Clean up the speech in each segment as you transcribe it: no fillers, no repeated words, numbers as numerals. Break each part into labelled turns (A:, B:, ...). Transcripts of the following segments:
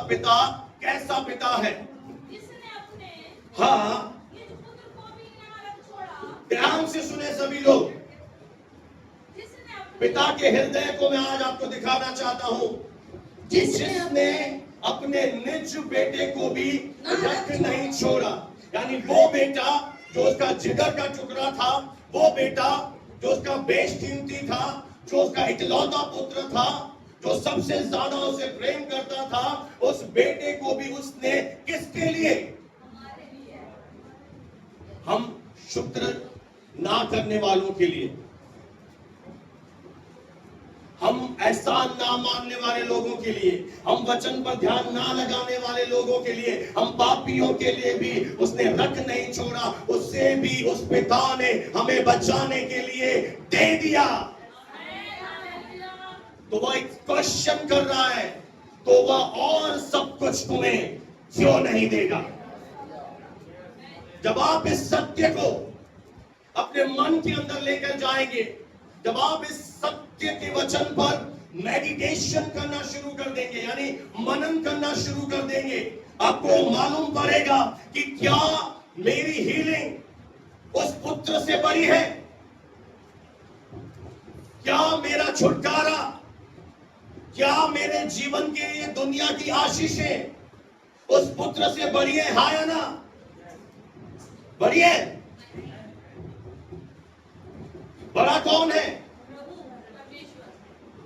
A: पिता कैसा पिता है?
B: जिसने अपने
A: हाँ,
B: निज पुत्र को भी न रख छोड़ा,
A: ध्यान से सुने सभी लोग।
B: जिसने अपने
A: पिता के हृदय को मैं आज आपको दिखाना चाहता हूं। जिसने अपने निज बेटे को भी रख नहीं छोड़ा, यानी वो बेटा जो उसका जिगर का टुकड़ा था, वो बेटा जो उसका बेशकीमती था, जो उसका इकलौता पुत्र था, जो सबसे ज्यादा उसे प्रेम करता था, उस बेटे को भी उसने किसके लिए?
B: हमारे लिए,
A: हम शुक्र ना करने वालों के लिए, हम एहसान ना मानने वाले लोगों के लिए, हम वचन पर ध्यान ना लगाने वाले लोगों के लिए, हम पापियों के लिए भी उसने रख नहीं छोड़ा। उससे भी उस पिता ने हमें बचाने के लिए दे दिया। तो वह एक क्वेश्चन कर रहा है, तो वह और सब कुछ तुम्हें क्यों नहीं देगा? जब आप इस सत्य को अपने मन के अंदर लेकर जाएंगे, जब आप इस सत्य के वचन पर मेडिटेशन करना शुरू कर देंगे, यानी मनन करना शुरू कर देंगे, आपको मालूम पड़ेगा कि क्या मेरी हीलिंग उस पुत्र से बड़ी है? क्या मेरा छुटकारा, क्या मेरे जीवन के ये दुनिया की आशीषें उस पुत्र से बड़ी है? हाँ या ना? बड़ी है? बड़ा कौन है?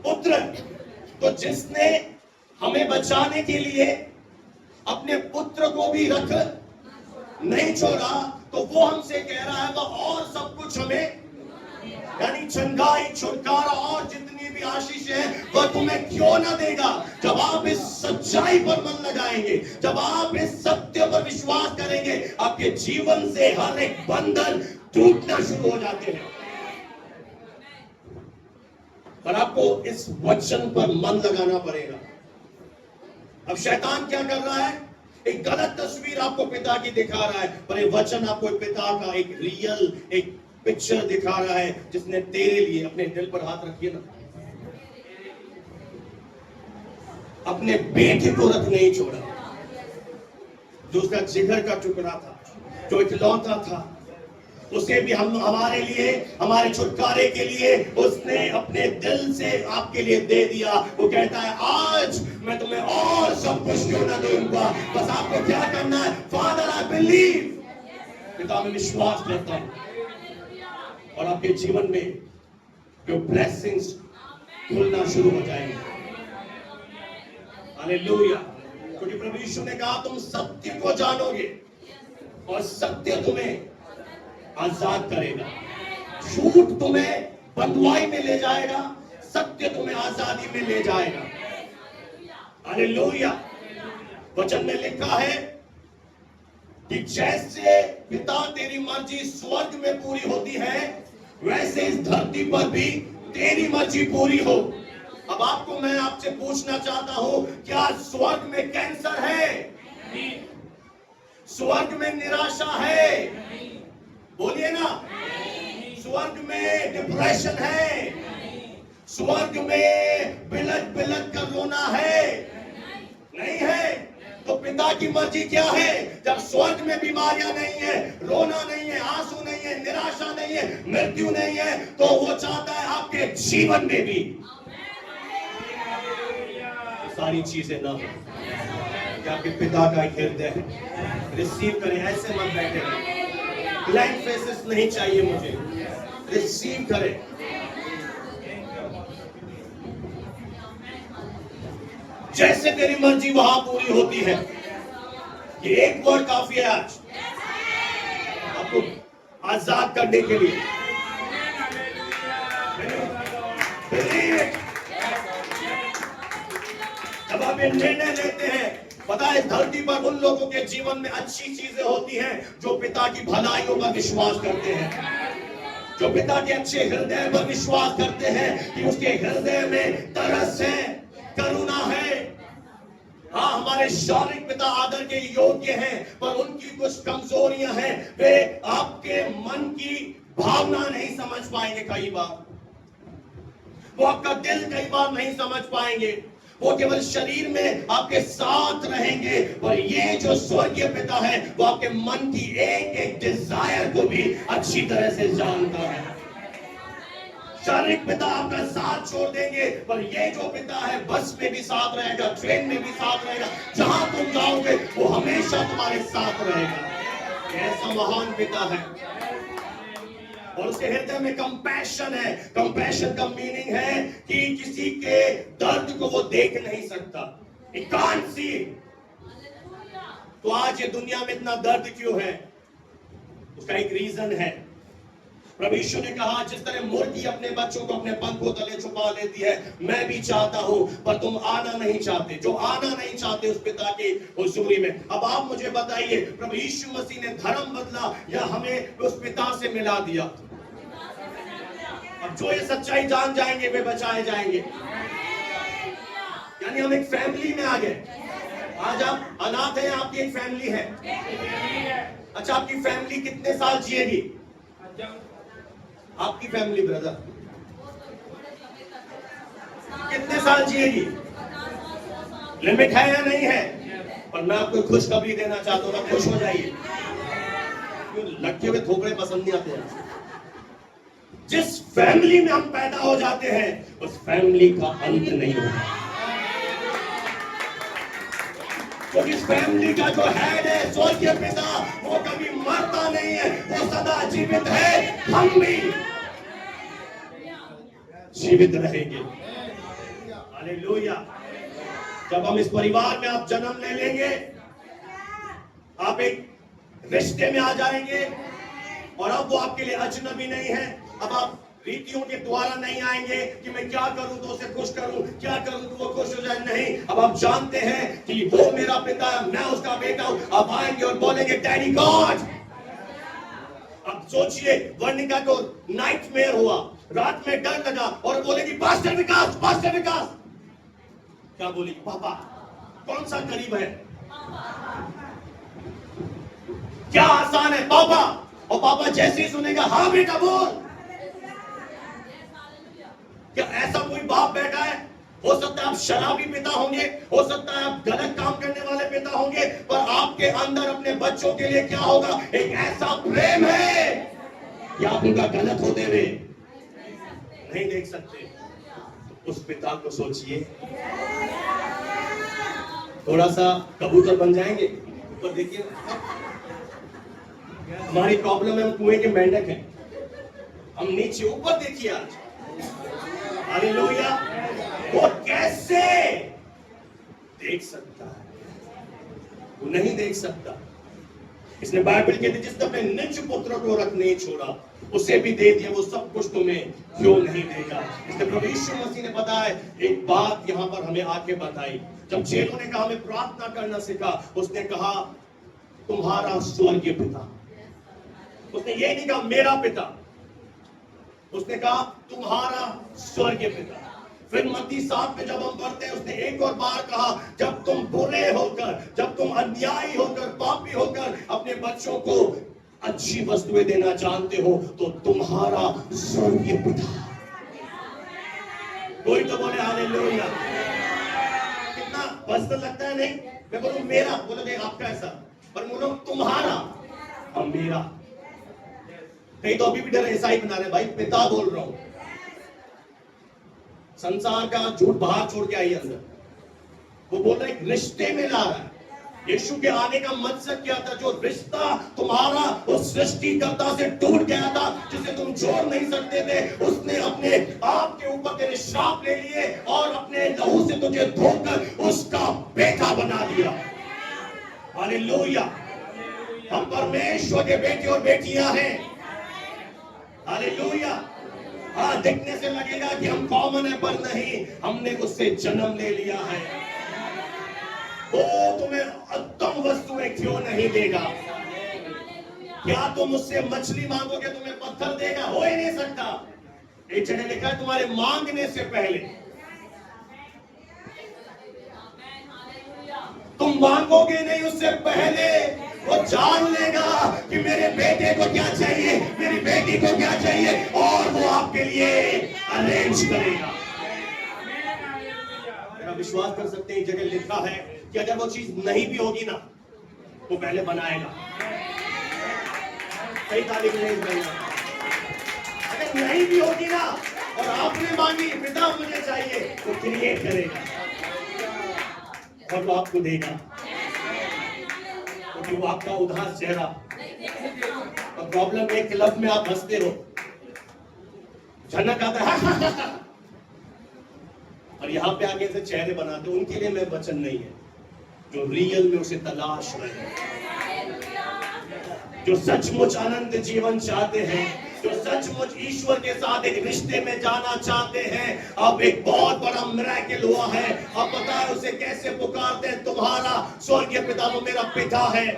A: पुत्र। तो जिसने हमें बचाने के लिए अपने पुत्र को भी रख नहीं छोड़ा, तो वो हमसे कह रहा है वह और सब कुछ हमें, यानी चंगाई, छुटकारा और जितनी भी आशीष है वह तुम्हें क्यों ना देगा? जब आप इस सच्चाई पर मन लगाएंगे, जब आप इस सत्य पर विश्वास करेंगे, आपके जीवन से हर एक बंधन टूटना शुरू हो जाते हैं। पर आपको इस वचन पर मन लगाना पड़ेगा। अब शैतान क्या कर रहा है? एक गलत तस्वीर आपको पिता की दिखा रहा है, पर ये वचन आपको एक पिता का एक रियल एक पिक्चर दिखा रहा है, जिसने तेरे लिए, अपने दिल पर हाथ रखिए ना, अपने बेटे को रख नहीं छोड़ा, जो उसका जिगर का टुकड़ा था, जो इकलौता था, उसे भी हम हमारे लिए, हमारे छुटकारे के लिए उसने अपने दिल से आपके लिए दे दिया। वो कहता है आज मैं तुम्हें और सब कुछ क्यों ना दूंगा, बस आपको क्या करना है? फादर आई बिलीव, पिता में विश्वास करता हूं, और आपके जीवन में जो ब्लेसिंग्स खुलना शुरू हो जाएंगे। हालेलुया। क्योंकि प्रभु यीशु ने कहा तुम सत्य को जानोगे और सत्य तुम्हें आजाद करेगा। झूठ तुम्हें बंधुआई में ले जाएगा, सत्य तुम्हें आजादी में ले जाएगा। हालेलुया। वचन में लिखा है कि जैसे पिता तेरी मर्जी स्वर्ग में पूरी होती है, वैसे इस धरती पर भी तेरी मर्जी पूरी हो। अब मैं आपसे पूछना चाहता हूं, क्या स्वर्ग में कैंसर है? स्वर्ग में निराशा है? बोलिए ना। स्वर्ग में डिप्रेशन है? स्वर्ग में बिलक बिलक कर रोना है? नहीं है। तो पिता की मर्जी क्या है? जब स्वर्ग में बीमारियां नहीं है, रोना नहीं है, आंसू नहीं है, निराशा नहीं है, मृत्यु नहीं है, तो वो चाहता है आपके जीवन में भी सारी चीजें ना हो। कि आपके पिता का एक हृदय है, रिसीव करें। ऐसे मत बैठे रहे, ब्लैंक फेसेस नहीं चाहिए मुझे, रिसीव करें। जैसे तेरी मर्जी वहां पूरी होती है। ये एक वर्ड काफी है आज आपको आजाद करने के लिए। जब आप ये निर्णय लेते हैं, पता है इस धरती पर उन लोगों के जीवन में अच्छी चीजें होती हैं जो पिता की भलाइयों पर विश्वास करते हैं, जो पिता के अच्छे हृदय पर विश्वास करते हैं कि उसके हृदय में तरस है, करुणा है। हाँ, हमारे शारीरिक पिता आदर के योग्य हैं, पर उनकी कुछ कमजोरियां हैं। वे आपके मन की भावना नहीं समझ पाएंगे। कई बार वो आपका दिल कई बार नहीं समझ पाएंगे। वो केवल शरीर में आपके साथ रहेंगे, और ये जो स्वर्गीय पिता है वो आपके मन की एक एक डिजायर को भी अच्छी तरह से जानता है। शारीरिक पिता आपका साथ छोड़ देंगे, पर ये जो पिता है बस में भी साथ रहेगा, ट्रेन में भी साथ रहेगा, जहां तुम जाओगे वो हमेशा तुम्हारे साथ रहेगा। ऐसा महान पिता है, और उसके हृदय में कंपैशन है। कंपैशन का मीनिंग है कि किसी के दर्द को वो देख नहीं सकता, He can't see it। तो आज ये दुनिया में इतना दर्द क्यों है? उसका एक रीजन है। प्रभु यीशु ने कहा, जिस तरह मुर्गी अपने बच्चों को अपने पंखों तले छुपा लेती है, मैं भी चाहता हूं, पर तुम आना नहीं चाहते। जो आना नहीं चाहते उस पिता की हुजूरी में। अब आप मुझे बताइए, प्रभु यीशु मसीह ने धर्म बदला या हमें उस पिता से मिला दिया? अब जो ये सच्चाई जान जाएंगे वे बचाए जाएंगे। यानी हम एक फैमिली में आ गए। आज आप अनाथ हैं, आपकी एक फैमिली है। अच्छा, आपकी फैमिली कितने साल जिएगी? आपकी फैमिली ब्रदर कितने साल जिएगी? लिमिट है या नहीं है? पर मैं आपको खुशखबरी देना चाहता हूं, खुश हो जाइए। क्यों लड़कियों के थोपड़े पसंद नहीं आते हैं? जिस फैमिली में हम पैदा हो जाते हैं उस फैमिली का अंत नहीं होता। तो इस फैमिली का जो हेड है स्वर्गीय पिता, वो कभी मरता नहीं है, वो सदा जीवित है। हम भी जीवित रहेंगे। हालेलुया। जब हम इस परिवार में आप जन्म ले लेंगे, आप एक रिश्ते में आ जाएंगे, और अब वो आपके लिए अजनबी नहीं है। अब आप रीतियों के द्वारा नहीं आएंगे कि मैं क्या करूं तो उसे खुश करूं, क्या करूं तो वो खुश हो जाए। नहीं, अब आप जानते हैं कि वो मेरा पिता है, मैं उसका बेटा हूं। आप आएंगे और बोलेंगे डैडी गॉड। अब सोचिए, वर्णिका को नाइटमेयर हुआ, रात में डर लगा, और बोलेगी पास्टर विकास, पास्टर विकास। क्या बोली? पापा। कौन सा करीब है? क्या आसान है? पापा। और पापा जैसे ही सुनेगा, हाँ बेटा बोल। क्या ऐसा कोई बाप बैठा है? हो सकता है आप शराबी पिता होंगे, हो सकता है आप गलत काम करने वाले पिता होंगे, पर आपके अंदर अपने बच्चों के लिए क्या होगा? एक ऐसा प्रेम है कि आप उनका गलत होते हुए नहीं देख सकते। उस पिता को सोचिए, थोड़ा सा कबूतर बन जाएंगे। ऊपर देखिए, हमारी प्रॉब्लम है हम कुएं के मेंढक हैं, हम नीचे। ऊपर देखिए आज, हालेलुया। वो कैसे देख सकता है? वो नहीं देख सकता। इसने बाइबल कहती, जिसने अपने निज पुत्र को रख नहीं छोड़ा, उसे भी दे दिया, वो सब कुछ तुम्हें क्यों नहीं देगा? इसलिए प्रभु यीशु मसीह ने बताया एक बात, यहां पर हमें आके बताई। जब चेलों ने कहा हमें प्रार्थना करना सीखा, उसने कहा तुम्हारा स्वर्गीय पिता। उसने ये नहीं कहा मेरा पिता, उसने कहा तुम्हारा स्वर्गीय पिता। फिर मत्ती 7 में जब हम पढ़ते हैं, उसने एक और बार कहा, जब तुम बुरे होकर, जब तुम अन्यायी होकर, पापी होकर अपने बच्चों को अच्छी वस्तुएं देना जानते हो, तो तुम्हारा स्वर्गीय पिता। कोई तो बोले हालेलुया। कितना पसंद लगता है? नहीं, मैं बोलूं मेरा, बोलोगे आपका ऐसा, पर बोलो तुम्हारा और मेरा। कहीं तो अभी भी डर ऐसा ही बना रहे, भाई पिता बोल रहा हूं। संसार का झूठ बाहर छोड़ के आई अंदर। वो बोल रहा है एक रिश्ते में ला रहा है। यीशु के आने का मकसद क्या था? जो रिश्ता तुम्हारा उस सृष्टिकर्ता से टूट गया था, जिसे तुम जोड़ नहीं सकते थे, उसने अपने आप के ऊपर तेरे श्राप ले लिए और अपने लहू से तुझे धोकर उसका बेटा बना दिया। हालेलुया। हम परमेश्वर के बेटे और बेटियां हैं। हालेलुया। हाँ, देखने से लगेगा कि हम कॉमन है, पर नहीं, हमने उससे जन्म ले लिया है। वो तुम्हें उत्तम वस्तुएं क्यों नहीं देगा? क्या तुम उससे मछली मांगोगे तुम्हें पत्थर देगा? हो ही नहीं सकता। एक जगह लिखा है तुम्हारे मांगने से पहले। तुम मांगोगे नहीं, उससे पहले वो जान लेगा कि मेरे बेटे को क्या चाहिए, मेरी बेटी को क्या चाहिए, और वो आपके लिए अरेंज करेगा। मेरा विश्वास कर सकते हैं, एक जगह लिखा है कि अगर वो चीज नहीं भी होगी ना, वो पहले बनाएगा। सही तारीख नहीं बनाएगा। अगर नहीं भी होगी ना और आपने मांगी पिता मुझे चाहिए, वो क्रिएट करेगा और वो आपको देगा, क्योंकि वो आपका उदास चेहरा। और प्रॉब्लम है, क्लब में आप हंसते हो, झनक आता है और यहाँ पे आके ऐसे चेहरे बनाते हो, उनके लिए मैं वचन नहीं है। जो रियल में उसे तलाश रहे, जो सचमुच आनंद जीवन चाहते हैं, जो सचमुच ईश्वर के साथ एक रिश्ते में जाना चाहते हैं। अब एक बहुत बड़ा मिरेकल हुआ है। अब पता है उसे कैसे पुकारते हैं, तुम्हारा स्वर्गीय पिता, वो मेरा पिता है।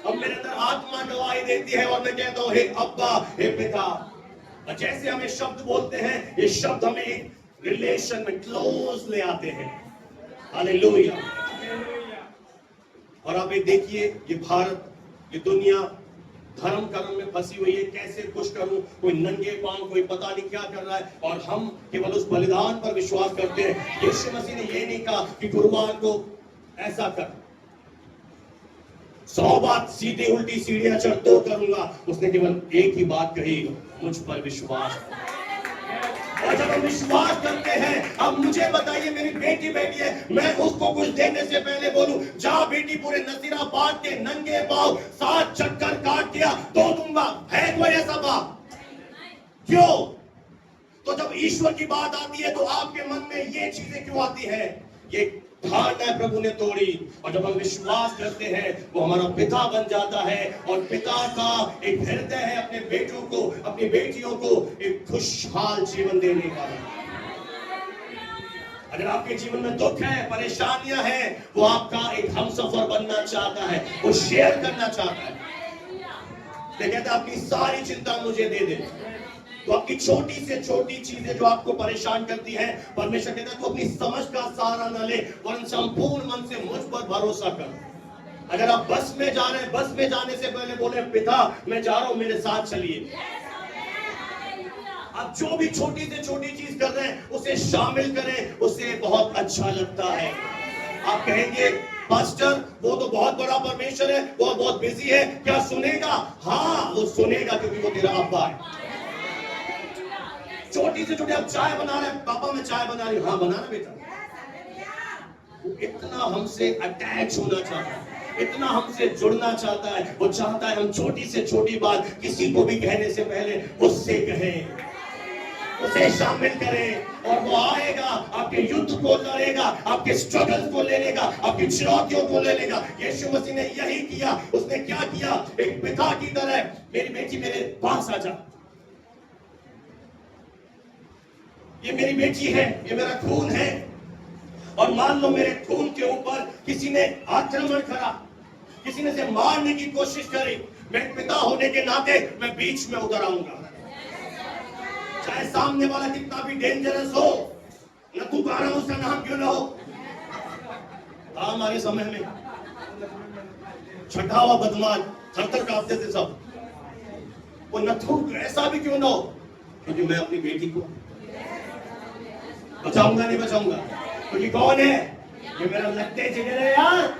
A: अब मेरे अंदर आत्मा गवाही देती है और मैं कहता हूँ, हे अब्बा, हे पिता। और जैसे हम ये शब्द बोलते हैं, ये शब्द हमें एक रिलेशन में क्लोज ले आते हैं। हालेलुया। और आप ये देखिए, ये भारत, ये दुनिया धर्म कर्म में फंसी हुई है। कैसे कुछ करूं, कोई नंगे पांव, कोई पता नहीं क्या कर रहा है, और हम केवल उस बलिदान पर विश्वास करते हैं। यीशु मसीह ने ये नहीं कहा कि गुरुवार को ऐसा कर, 100 बात सीधी उल्टी सीढ़ियां चढ़ तो करूंगा। उसने केवल एक ही बात कही, मुझ पर विश्वास। और जब हम विश्वास करते हैं, अब मुझे बताइए, मेरी बेटी बैठी है, मैं उसको कुछ देने से पहले बोलूं, जा बेटी, पूरे नसीराबाद के नंगे पांव 7 चक्कर काट दिया तो दूंगा। है कोई ऐसा बाप? क्यों? तो जब ईश्वर की बात आती है तो आपके मन में ये चीजें क्यों आती है? ये धारणा प्रभु ने तोड़ी। और जब हम विश्वास करते हैं, वो हमारा पिता बन जाता है। और पिता का एक हृदय है अपने बेटों को, अपनी बेटियों को एक खुशहाल जीवन देने का। अगर आपके जीवन में दुख है, परेशानियां हैं, वो आपका एक हमसफर बनना चाहता है, वो शेयर करना चाहता है। कहता है अपनी सारी चिंता मुझे दे दे। तो आपकी छोटी से छोटी चीजें जो आपको परेशान करती हैं, परमेश्वर कहता है तो अपनी समझ का सहारा न ले, वरन संपूर्ण मन से मुझ पर भरोसा कर। अगर आप बस में जा रहे हैं, बस में जाने से पहले बोले, पिता मैं जा रहा हूं, मेरे साथ चलिए। आप जो भी छोटी से छोटी चीज कर रहे हैं, उसे शामिल करें, उसे बहुत अच्छा लगता है। आप कहेंगे, पास्टर वो तो बहुत बड़ा परमेश्वर है, वो बहुत बिजी है, क्या सुनेगा? हाँ, वो सुनेगा, क्योंकि वो तेरा अब्बा है। छोटी से छोटी, आप चाय बना रहे हैं, पापा मैं चाय बना रही हूँ, हाँ बनाना बेटा। वो इतना हमसे अटैच होना चाहता है, इतना हमसे जुड़ना चाहता है। वो चाहता है हम छोटी से छोटी बात किसी को भी कहने से पहले उससे कहें, उसे शामिल करें। और वो आएगा, आपके युद्ध को लड़ेगा, आपके स्ट्रगल को ले लेगा, आपकी चुनौतियों को ले लेगा। यीशु मसीह ने यही किया। उसने क्या किया? एक पिता की तरह, मेरी बेटी मेरे पास आ जा, ये मेरी बेटी है, ये मेरा खून है। और मान लो मेरे खून के ऊपर किसी ने आक्रमण करा, किसी ने से मारने की कोशिश करी, मैं पिता होने के नाते मैं बीच में उतर आऊंगा। चाहे सामने वाला कितना भी डेंजरस हो, न तुकारा उसका नाम क्यों ना हो। हमारे समय में छठा हुआ बदमाश थर-थर कांपते थे सब। वो नथुक ऐसा भी क्यों ना हो, क्योंकि मैं अपनी बेटी को बचाऊंगा, नहीं बचाऊंगा, क्योंकि कौन है? ये मेरा लगते जिगर है यार,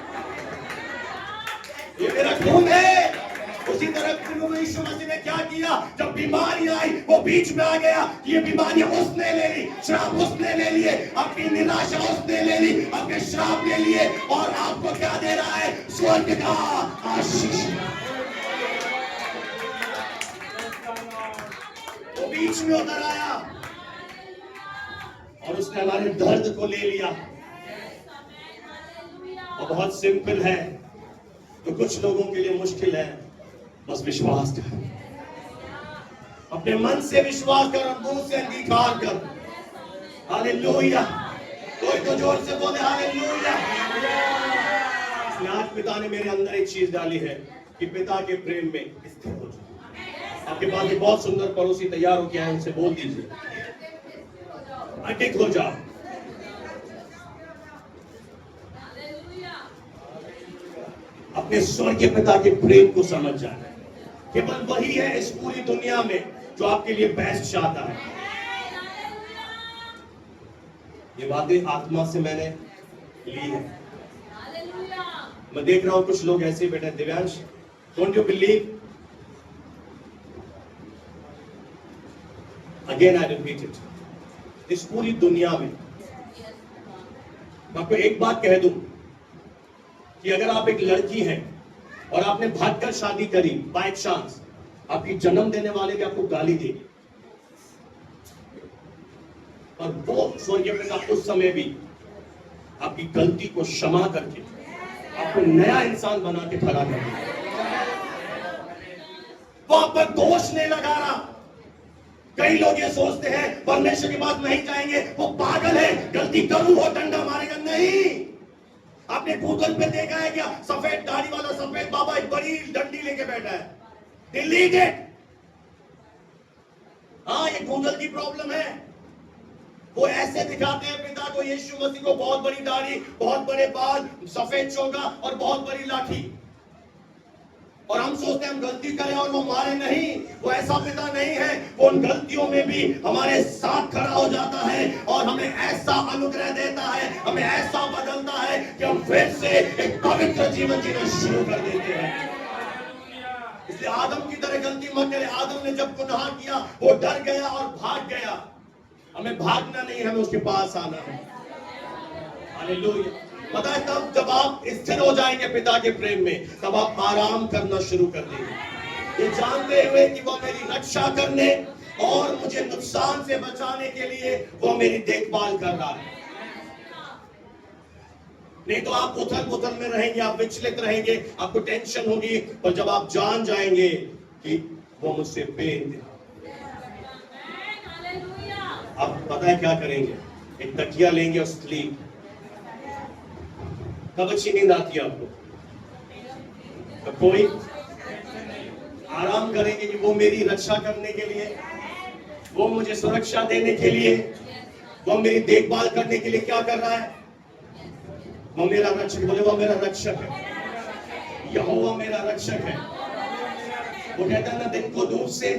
A: ये मेरा खून है। उसी तरह प्रभु यीशु मसीह ने क्या किया? जब बीमारी आई, वो बीच में आ गया। ये बीमारियां उसने ले ली, श्राप उसने ले लिए, अपनी निराशा उसने ले ली, अपने श्राप ले लिए, और आपको क्या दे रहा है? स्वर्ग का आशीष। वो बीच में उतर आया और उसने हमारे दर्द को ले लिया। और बहुत सिंपल है, तो कुछ लोगों के लिए मुश्किल है। बस विश्वास कर, अपने मन से विश्वास कर और मुंह से अंगीकार कर। हालेलुया। कोई तो जोर से बोले हालेलुया। आज पिता ने मेरे अंदर एक चीज डाली है कि पिता के प्रेम में स्थिर हो जाओ। आपके पास एक बहुत सुंदर पड़ोसी तैयार हो गया है, उनसे बोल दीजिए अटिक हो जाओ। अपने स्वर्गीय पिता के प्रेम को समझ जाना। केवल वही है इस पूरी दुनिया में जो आपके लिए बेस्ट चाहता है। ये बातें आत्मा से मैंने ली है।
B: हालेलुया।
A: मैं देख रहा हूं कुछ लोग ऐसे बैठे हैं। Divyansh, don't you believe? Again I repeat it, इस पूरी दुनिया में मैं आपको एक बात कह दूं कि अगर आप एक लड़की हैं और आपने भागकर शादी करी बाय चांस, आपकी जन्म देने वाले भी आपको गाली देगी, और वो स्वर्गीय पिता उस समय भी आपकी गलती को क्षमा करके आपको नया इंसान बना के खड़ा कर देगा। वो आप पर दोष नहीं लगा रहा। कई लोग ये सोचते हैं परमेश्वर के पास नहीं जाएंगे, वो पागल है, गलती करूं वो डंडा मारेगा। नहीं, आपने गूगल पे देखा है क्या? सफेद दाढ़ी वाला सफेद बाबा एक बड़ी डंडी लेके बैठा है। Delete it. हाँ, ये गूगल की प्रॉब्लम है। वो ऐसे दिखाते हैं पिता को, यीशु मसीह को, बहुत बड़ी दाढ़ी, बहुत बड़े बाल, सफेद चोगा और बहुत बड़ी लाठी, और हम सोचते हैं हम गलती करें और वो मारे नहीं। वो ऐसा पिता नहीं है। वो उन गलतियों में भी हमारे साथ खड़ा हो जाता है और हमें ऐसा अनुग्रह देता है, हमें ऐसा बदलता है कि हम फिर से एक पवित्र जीवन जीना शुरू कर देते हैं। इसलिए आदम की तरह गलती मत करें। आदम ने जब गुनाह किया वो डर गया और भाग गया। हमें भागना नहीं, हमें उसके पास आना है। हालेलुया। पता है, तब जब आप स्थिर हो जाएंगे पिता के प्रेम में, तब आप आराम करना शुरू कर देंगे, ये जानते हुए कि वो मेरी रक्षा करने और मुझे नुकसान से बचाने के लिए वो मेरी देखभाल कर रहा है। नहीं तो आप उथल पुथल में रहेंगे, आप विचलित रहेंगे, आपको टेंशन होगी। और जब आप जान जाएंगे कि वो मुझसे बेइंतहा, आप पता है क्या करेंगे? एक तकिया लेंगे और स्लीप। कब अच्छी नींद आती है आपको? तो कोई आराम करेंगे कि वो मेरी रक्षा करने के लिए, वो मुझे सुरक्षा देने के लिए, वो मेरी देखभाल करने के लिए क्या कर रहा है? वो मेरा रक्षक। बोले, वो मेरा रक्षक है, यहोवा मेरा रक्षक है। वो कहता है, ना दिन को धूप से,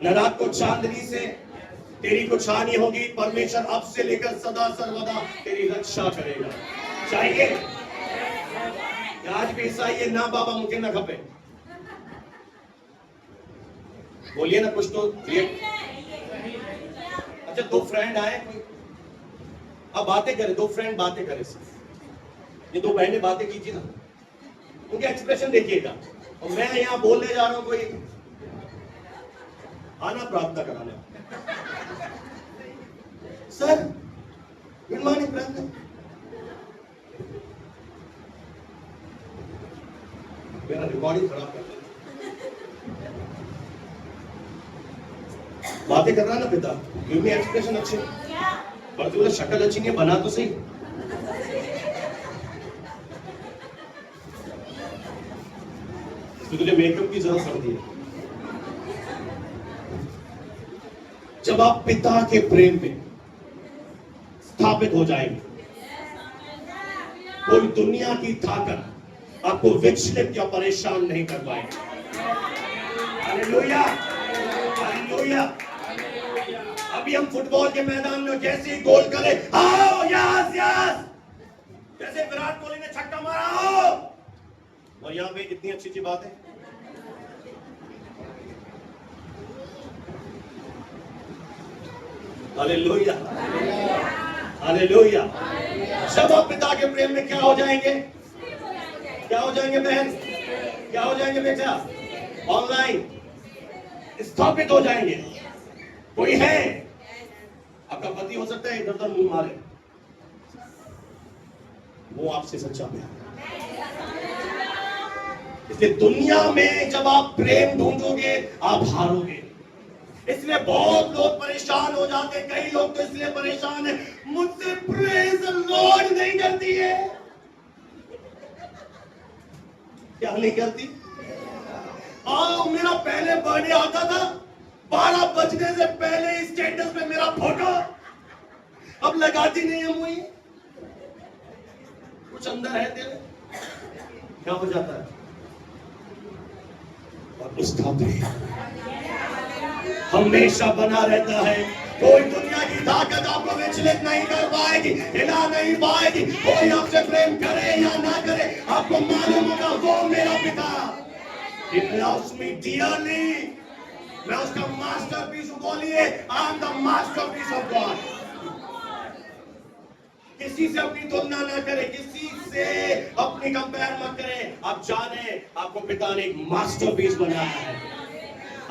A: न रात को चांदनी से तेरी कुछ हानि होगी। परमेश्वर अब से लेकर सदा सर्वदा तेरी रक्षा करेगा। चाहिए? आज भी ऐसा ही है ना? बाबा मुझे ना खपे, बोलिए ना कुछ तो। अच्छा, दो फ्रेंड आए, अब बातें करें, दो फ्रेंड बातें करें सिर्फ। ये दो बहनें बातें कीजिए ना, उनके एक्सप्रेशन देखिएगा। और मैं यहाँ बोलने जा रहा हूं, कोई आना प्रार्थना कराने। Sir, good morning brother. मेरा रिकॉर्डिंग खराब कर दिया। बातें कर रहा ना पिता, क्योंकि एक्सप्रेशन अच्छे, पर तुझे शक्ल अच्छी नहीं, बना तो सही। तुझे मेकअप की जरूरत पड़ती है। जब आप पिता के प्रेम में स्थापित हो जाएंगे, कोई दुनिया की ताकत आपको विचलित या परेशान नहीं कर पाएगी। Hallelujah, hallelujah. अभी हम फुटबॉल के मैदान में जैसे ही गोल करें, आओ यस यस, जैसे विराट कोहली ने छक्का मारा, आओ। और यहाँ पे इतनी अच्छी अच्छी बात है। Hallelujah, hallelujah. जब आप पिता के प्रेम में क्या हो जाएंगे? क्या हो जाएंगे बहन? क्या हो जाएंगे बेटा? ऑनलाइन स्थापित हो जाएंगे। कोई है? आपका पति हो सकता है इधर उधर मुंह मारे, वो आपसे सच्चा प्यार। इसलिए दुनिया में जब आप प्रेम ढूंढोगे, आप हारोगे। इसलिए बहुत लोग परेशान हो जाते हैं। कई लोग तो इसलिए परेशान है, मुझसे प्रेज द लॉर्ड नहीं करती है। क्या नहीं करती? आओ, मेरा पहले बर्थडे आता था, 12 बजने से पहले स्टेटस पे मेरा फोटो, अब लगाती नहीं है मुझे। कुछ अंदर है तेरे, क्या हो जाता है? और उसका प्रेम हमेशा बना रहता है। कोई दुनिया की ताकत आपको विचलित नहीं कर पाएगी, हिला नहीं पाएगी। कोई आपसे प्रेम करे या ना करे, आपको मालूम होगा वो मेरा पिता, He loves me dearly। मैं उसका मास्टरपीस हूं। बोलिए, I am the masterpiece of God। किसी से अपनी तुलना ना करें, किसी से अपनी कंपेयर मत करें। आप जाने आपको पिता ने एक मास्टरपीस बनाया है,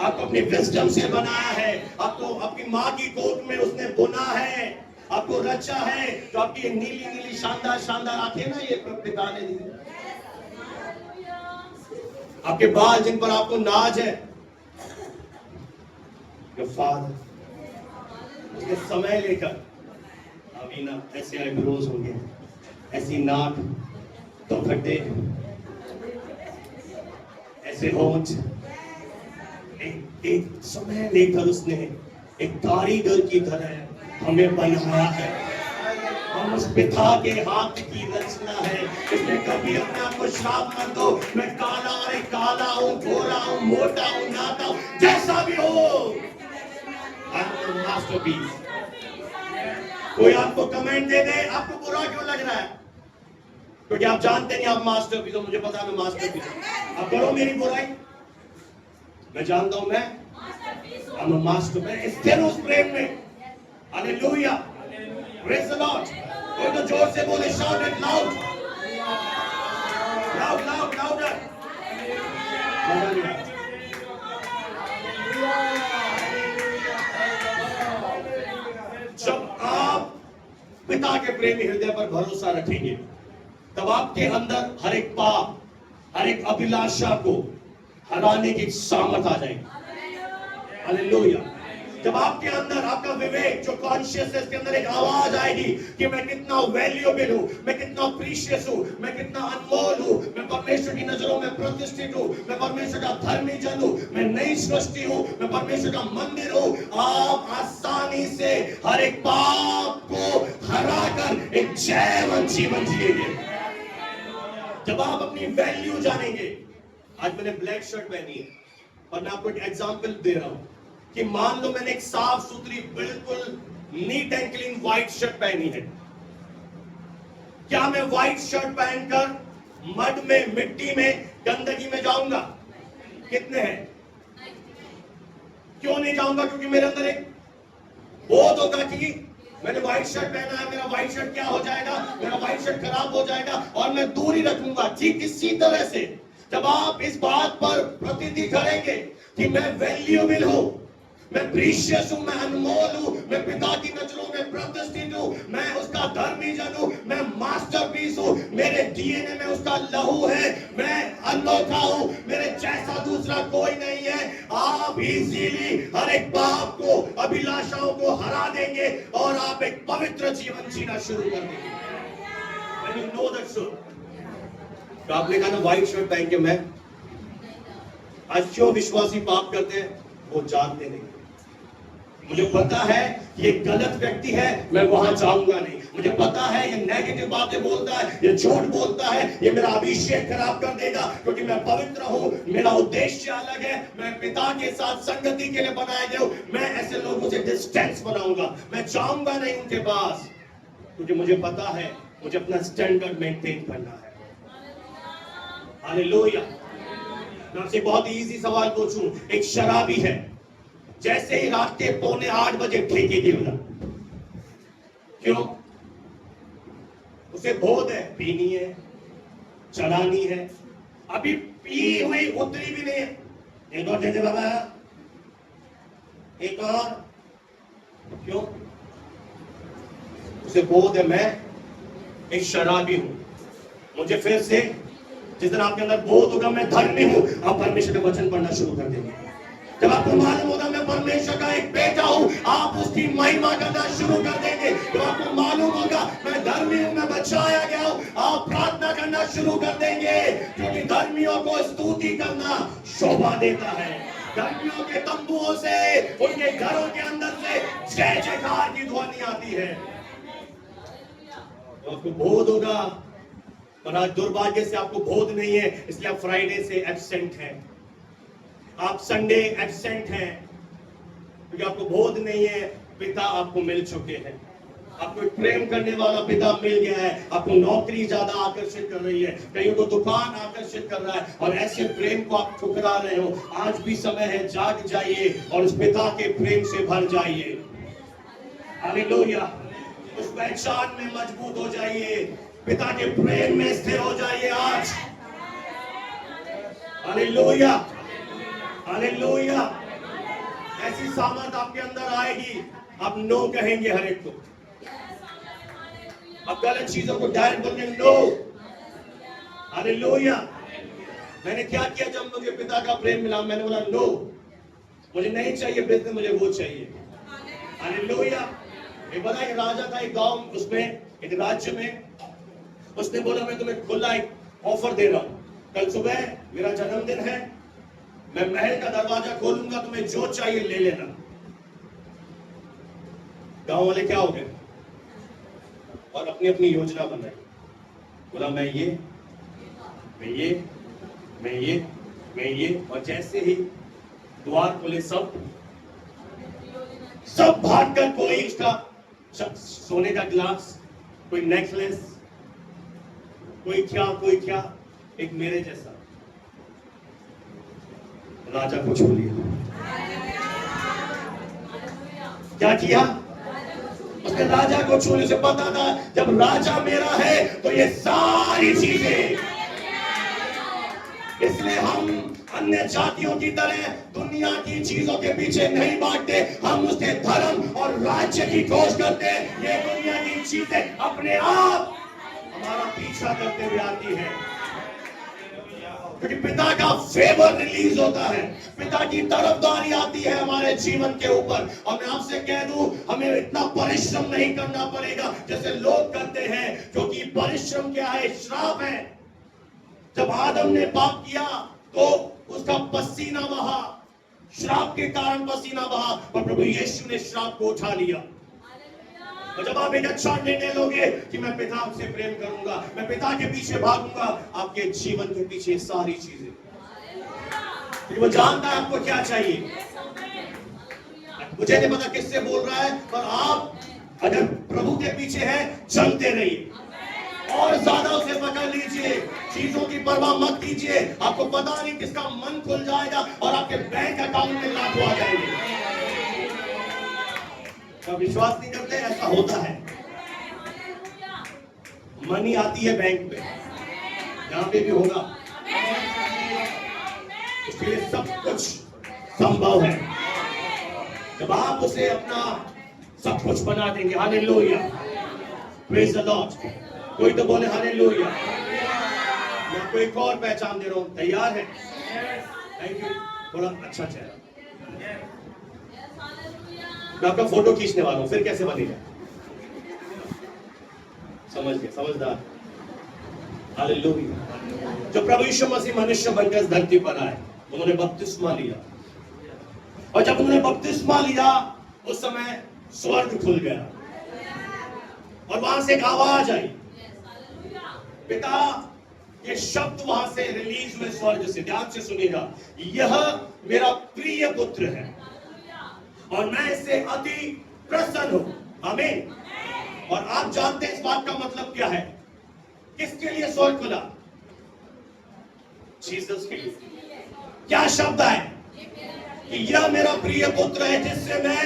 A: आपको अपनी विजडम से बनाया है, आपको अपनी माँ की गोद में उसने बुना है, आपको रचा है। तो आपकी नीली नीली शानदार शानदार आंखें ना, ये पिता ने दी। आपके बाल जिन पर आपको नाज है, Your father, उसके समय लेकर अभी ना ऐसे आईब्रोज होंगे, ऐसी नाक, तो खड्डे, ऐसे होंठ, एक समय लेकर उसने एक कारीगर की तरह हमें बनाया है। हम उस पिता के हाथ की रचना है। इसने कभी अपने आप को श्राप मत दो, मैं काला और काला हूँ, गोरा हूँ, मोटा हूँ, नाटा हूँ, जैसा भी हो, मास्टरपीस। कोई आपको कमेंट दे दे, आपको बुरा क्यों लग रहा है? क्योंकि आप जानते नहीं आप मास्टरपीस हो। मुझे पता है मैं मास्टरपीस हूं। आप करो मेरी बुराई, मैं जानता हूं मैं मास्टर, मैं स्थिर हूं उस प्रेम में। Hallelujah, praise the Lord. कोई तो जोर से बोले, shout it loud, loud loud louder. जब आप पिता के प्रेमी हृदय पर भरोसा रखेंगे, तब आपके अंदर हर एक पाप, हर एक अभिलाषा को हराने की सामर्थ आ जाएगी। हालेलुया। जब आपके अंदर आपका विवेक जो कॉन्शियस है, इसके अंदर एक आवाज आएगी कि मैं कितना वैल्यूएबल हूं, मैं कितना प्रीशियस हूं, मैं कितना अनमोल हूं, मैं परमेश्वर की नजरों में प्रतिष्ठित हूं, मैं परमेश्वर का धर्मी जन हूं, मैं नई सृष्टि हूं, मैं परमेश्वर का मंदिर हूं। आप आसानी से हर एक पाप को हराकर एक जयवंत जीवन जिएंगे। जब आप अपनी वैल्यू जानेंगे। आज मैंने ब्लैक शर्ट पहनी है और मैं आपको एक एग्जांपल दे रहा हूं कि मान लो मैंने एक साफ सुथरी बिल्कुल neat and clean white shirt पहनी है। क्या मैं व्हाइट शर्ट पहनकर मड में, मिट्टी में, गंदगी में जाऊंगा? कितने हैं? क्यों नहीं जाऊंगा? क्योंकि मेरे अंदर एक बोध होगा कि मैंने व्हाइट शर्ट पहना है, मेरा व्हाइट शर्ट क्या हो जाएगा, मेरा व्हाइट शर्ट खराब हो जाएगा और मैं दूरी रखूंगा। ठीक इसी तरह से जब आप इस बात पर प्रतिनिधि करेंगे कि मैं वैल्यूएबल हूं, मैं प्रीशियस हूं, मैं अनमोल हूं, मैं पिता की नजरों में प्रतिष्ठित हूं, मैं उसका धर्मी जन हूं, मैं मास्टरपीस हूं, मेरे डीएनए में उसका लहू है, मैं अनोखा हूं, मेरे जैसा दूसरा कोई नहीं है। आप इजीली हर एक पाप को, अभिलाषाओं को हरा देंगे और आप एक पवित्र जीवन जीना शुरू कर देंगे। When you know that truth, तो आपने कहा ना व्हाइट शर्ट पहन के मैं, आज क्यों विश्वासी पाप करते हैं? वो जानते नहीं। मुझे पता है ये गलत व्यक्ति है, मैं वहां जाऊंगा नहीं। मुझे पता है ये नेगेटिव बातें बोलता है, ये झूठ बोलता है, ये मेरा अभिषेक खराब कर देगा, क्योंकि मैं पवित्र हूं, मेरा उद्देश्य अलग है, मैं पिता के साथ संगति के लिए बनाया गया हूं। मैं ऐसे लोगों से डिस्टेंस बनाऊंगा, मैं जाऊंगा नहीं उनके पास, क्योंकि मुझे पता है मुझे अपना स्टैंडर्ड मेंटेन करना है। हालेलुया। मैं आपसे बहुत इजी सवाल पूछूं, एक शराबी है, जैसे ही रात के 7:45 बजे ठेके गिरना, क्यों? उसे बोध है पीनी है, चलानी है, अभी पी हुई उतरी भी नहीं है। एक और दे दे बाबा, एक और। क्यों? उसे बोध है मैं एक शराबी हूं। मुझे फिर से, जिस दिन आपके अंदर बोध होगा मैं धर्मी हूं, आप परमेश्वर का वचन पढ़ना शुरू कर देंगे। जब आपको मालूम होगा मैं परमेश्वर का एक बेटा हूं, आप उसकी महिमा करना शुरू कर देंगे। जब आपको मालूम होगा मैं धर्मी हूं, मैं बचाया गया हूं, आप प्रार्थना करना शुरू कर देंगे, क्योंकि धर्मियों को स्तुति करना शोभा देता है। धर्मियों के तंबुओं से, उनके घरों के अंदर से जय जयकार की ध्वनि आती है। तो आपको बोध होगा, पर आज दुर्भाग्य से आपको बोध नहीं है, इसलिए आप फ्राइडे से एब्सेंट हैं, आप संडे एब्सेंट हैं, क्योंकि आपको बोध नहीं है पिता आपको मिल चुके हैं, आपको एक प्रेम करने वाला पिता मिल गया है। आपको नौकरी ज्यादा आकर्षित कर रही है, कहीं तो दुकान आकर्षित कर रहा है, और ऐसे प्रेम को आप ठुकरा रहे हो। आज भी समय है, जाग जाइए और उस पिता के प्रेम से भर जाइए। हालेलुया। उस पहचान में मजबूत हो जाइए, पिता के प्रेम में स्थिर हो जाइए आज। Hallelujah, hallelujah. ऐसी सामर्थ आपके अंदर आएगी, आप नो कहेंगे हर एक को। अब गलत चीजों को डायरेक्ट बोलने नो। हालेलुया। मैंने क्या किया जब मुझे पिता का प्रेम मिला? मैंने बोला नो, मुझे नहीं चाहिए बिजनेस, मुझे वो चाहिए। हालेलुया। एक बड़ा एक राजा था एक गांव, उसमें एक राज्य में, उसने बोला मैं तुम्हें खुला एक ऑफर दे रहा हूं, कल सुबह मेरा जन्मदिन है, मैं महल का दरवाजा खोलूंगा, तुम्हें जो चाहिए ले लेना। गांव वाले क्या हो गए और अपनी अपनी योजना बनाई। बोला मैं ये, मैं ये, मैं ये, मैं ये, और जैसे ही द्वार खोले सब भागकर, कोई इसका सोने का ग्लास, कोई नेकलेस, कोई क्या, एक मेरे जैसा। राजा को छू लिया। क्या किया उसने? राजा को छूने से पता था जब राजा मेरा है तो ये सारी चीजें। इसलिए हम अन्य जातियों की तरह दुनिया की चीजों के पीछे नहीं भागते, हम उसके धर्म और राज्य की खोज करते हैं। ये दुनिया की चीजें अपने आप हमारा पीछा करते हुए आती है, क्योंकि पिता का फेवर रिलीज होता है, पिता की तरफदारी आती है हमारे जीवन के ऊपर। और मैं आपसे कह दूं, हमें इतना परिश्रम नहीं करना पड़ेगा जैसे लोग करते हैं, क्योंकि परिश्रम क्या है? श्राप है। जब आदम ने पाप किया तो उसका पसीना बहा, श्राप के कारण पसीना बहा, और प्रभु यीशु ने श्राप को उठा लिया। और जब आप एक अच्छा निर्णय लोगे कि मैं पिता से प्रेम करूंगा, मैं पिता के पीछे भागूंगा, आपके जीवन के पीछे सारी चीजें, क्योंकि वो जानता है आपको क्या चाहिए। मुझे नहीं पता किससे बोल रहा है, पर आप अगर प्रभु के पीछे हैं, चलते रहिए और ज्यादा उसे पकड़ लीजिए, चीजों की परवाह मत कीजिए। आपको पता नहीं किसका मन खुल जाएगा और आपके बैंक अकाउंट में लाखों आ जाएंगे। आप विश्वास नहीं करते? ऐसा होता है। मनी आती है बैंक में, यहाँ पे भी होगा। उसके लिए सब कुछ संभव है जब आप उसे अपना सब कुछ बना देंगे। Hallelujah, praise the Lord. कोई तो बोले हालेलुया। मैं आपको एक और पहचान दे रहा हूं, तैयार है? Thank you. थोड़ा अच्छा चेहरा, मैं आपका फोटो खींचने वाला हूं, फिर कैसे बनेगा? समझ गए? समझदार। हालेलुया। जब प्रभु यीशु मसीह मनुष्य बनकर इस धरती पर आए, उन्होंने बपतिस्मा लिया, और जब उन्होंने बपतिस्मा लिया उस समय स्वर्ग खुल गया और वहां से एक आवाज आई। पिता, ये शब्द वहां से रिलीज हुए स्वर्ग से, ध्यान से सुनिएगा, यह मेरा प्रिय पुत्र है और मैं इससे अति प्रसन्न हूं। आमीन। और आप जानते हैं इस बात का मतलब क्या है? किसके लिए स्वर्ग खुला? जीसस के लिए। क्या शब्द है? कि यह मेरा प्रिय पुत्र है जिससे मैं,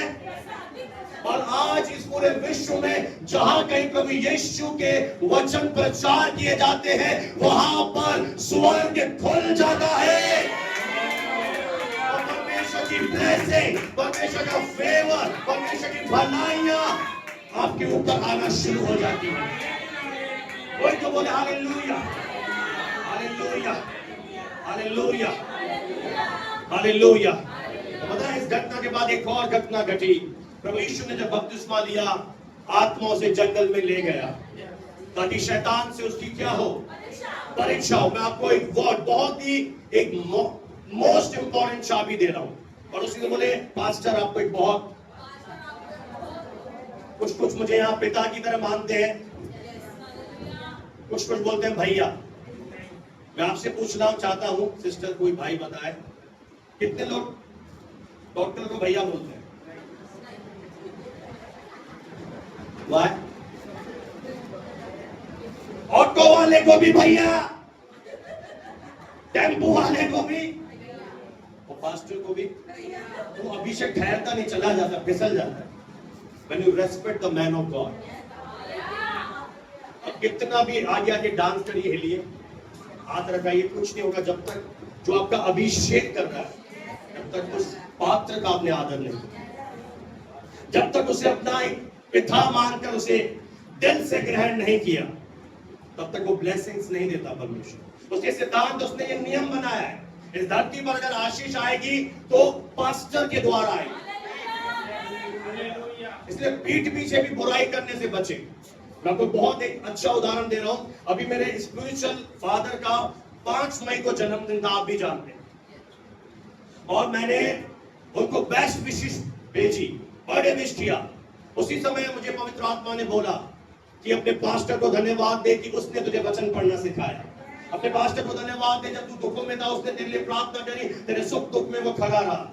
A: और आज इस पूरे विश्व में जहां कहीं प्रभु यीशु के वचन प्रचार किए जाते हैं, वहां पर स्वर्ग खुल जाता है और परमेश्वर की ब्लेसिंग, परमेश्वर का फेवर, परमेश्वर की भलाइयां आपके ऊपर आना शुरू हो जाती है। कोई तो बोले हालेलुया, हालेलुया, हालेलुया, हालेलुया। तो पता है, इस घटना के बाद एक और घटना घटी। प्रभु यीशु ने जब बपतिस्मा लिया, आत्माओं से जंगल में ले गया ताकि शैतान से उसकी क्या हो? परीक्षा हो। मैं आपको एक वर्ड, बहुत ही एक मोस्ट इंपॉर्टेंट चाबी दे रहा हूं। और उसी को बोले पास्टर, आपको एक बहुत, कुछ मुझे यहाँ पिता की तरह मानते हैं, कुछ बोलते हैं भैया। मैं आपसे पूछना चाहता हूं, सिस्टर कोई भाई बताए, कितने लोग डॉक्टर को भैया बोलते हैं? वाह, ऑटो वाले को भी भैया, टेम्पो वाले को भी और पास्टर को भी। वो अभिषेक ठहरता नहीं, चला जाता, फिसल जाता है। When you respect the man of God, अब कितना भी आगे आगे डांस करिए, हिलिए, हाथ रखाइए, कुछ नहीं होगा जब तक जो आपका अभिषेक कर रहा है, जब तक उस पात्र का आपने आदर नहीं किया, जब तक उसे अपना एक पिता मानकर उसे दिल से ग्रहण नहीं किया, तब तक वो ब्लेसिंग्स नहीं देता परमेश्वर। उसके सिद्धांत, उसने ये नियम बनाया है, इस धरती पर अगर आशीष आएगी तो पास्टर के द्वारा आएगी। इसलिए पीठ पीछे भी बुराई करने से बचे। मैं आपको बहुत एक अच्छा उदाहरण दे रहा हूं। अभी मेरे स्पिरिचुअल फादर का 5 मई को जन्मदिन था, आप भी जानते हैं, और मैंने उनको बेस्ट विशेष भेजी, बर्थडे विश किया। उसी समय मुझे पवित्र आत्मा ने बोला कि अपने पास्टर को धन्यवाद दे कि उसने तुझे वचन पढ़ना सिखाया। अपने पास्टर को धन्यवाद दे, जब तू दुखों में था उसने तेरे लिए प्रार्थना करी, तेरे सुख दुख में वो खड़ा रहा।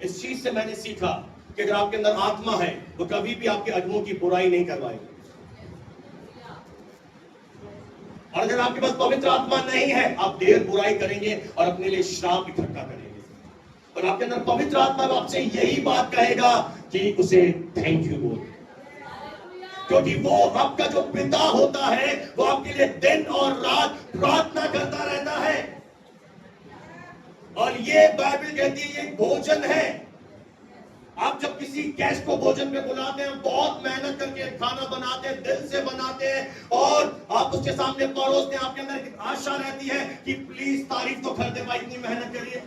A: इस चीज से मैंने सीखा कि अगर आपके अंदर आत्मा है तो कभी भी आपके अगुओं की बुराई नहीं करवाएगी, और अगर आपके पास पवित्र आत्मा नहीं है, आप ढेर बुराई करेंगे और अपने लिए श्राप इकट्ठा करेंगे। और आपके अंदर पवित्र आत्मा आपसे यही बात कहेगा कि उसे थैंक यू बोल, क्योंकि वो आपका जो पिता होता है वो आपके लिए दिन और रात प्रार्थना करता रहता है। और ये बाइबल कहती है ये भोजन है। आप जब किसी गेस्ट को भोजन पे बुलाते हैं, बहुत मेहनत करके खाना बनाते हैं, दिल से बनाते हैं, और आप उसके सामने परोसते हैं, आपके अंदर एक आशा रहती है कि प्लीज तारीफ तो कर दे भाई, इतनी मेहनत करिए।